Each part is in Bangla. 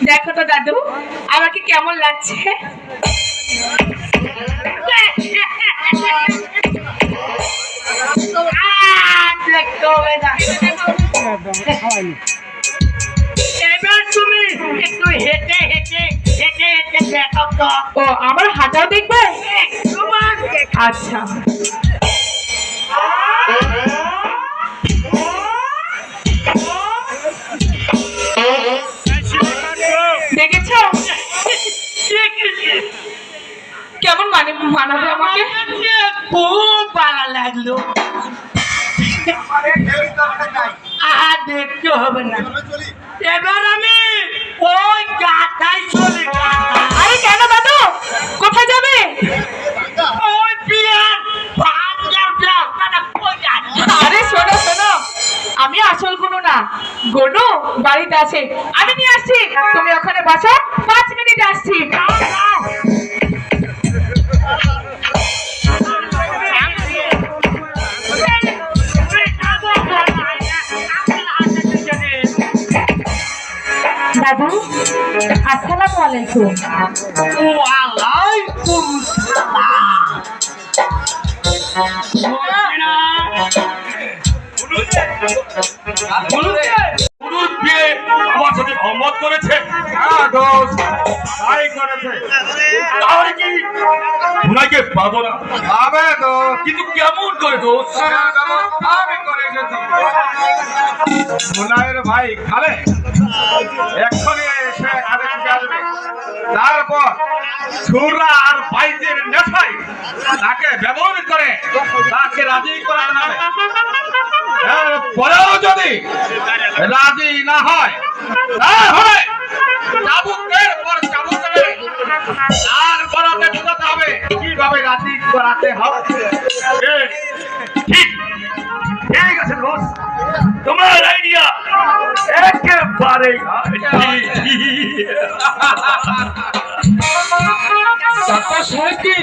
দেখো তো দাদু আমাকে কেমন লাগছে। দেখতে হবে না। এবার তুমি একটু হেঁটে হেঁটে হেঁটে হেঁটে দেখো তো। ও আমার হাঁটাও দেখবে? আচ্ছা দেখেছো কেমন মানাবে আমাকে? খুব ভালো লাগলো। আর দেখতে হবে না। এবার আমি ওই গাথায় চলে। আরে কেন দাদু কোথায় যাবে? ওই বিয়ার আরে শোনো শোনো আমি আসল কোনো না গনু বাড়িতে আছে আমি নিয়ে আসছি তুমি ওখানে বসো 5 মিনিট আসছি। দাদু আসসালামু আলাইকুম। ওয়ালাইকুম আমার সাথে ভ্রমণ করেছে পাবো না কিন্তু কেমন করে দোষ আমি করে এসেছি মুনায়ের ভাই খালে এক্ষুনি এসে এখানে ঢুকে আসবে। তারপর সুরা আর বাইজের নেশায় তাকে ব্যবহার করে তাকে রাজি করানো হবে। পরেও যদি রাজি না হয় তাহলে চাবুকের পর চাবুক দেবে। তারপর ওকে বোঝাতে হবে কিভাবে রাজি করাতে হবে। ঠিক ঠিক আছে দোষ তোমার আইডিয়া একেবারে ডাক্তার সাহেব কি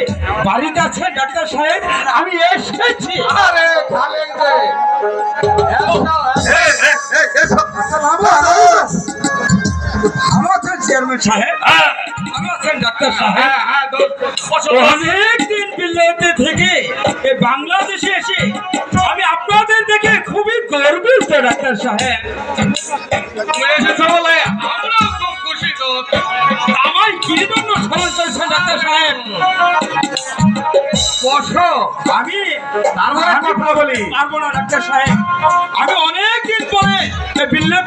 বাড়িতে আছে? ডাক্তার সাহেব আমি এসেছি। আরে খালেন রে আমার চেয়ারম্যান সাহেব আমার ডাক্তার সাহেব অনেকদিন বিলেতে থেকে এই বাংলাদেশে এসে আমি আপনাদের দেখে খুবই গর্বিত ডাক্তার সাহেব। এসেছো বলে আমরা খুব খুশি। তো আমায় কি জন্য স্মরণ করেছেন ডাক্তার সাহেব? বসো আমি তার কথা বলি পারবো না ডাক্তার সাহেব। আমি অনেকদিন পরে বিল্লে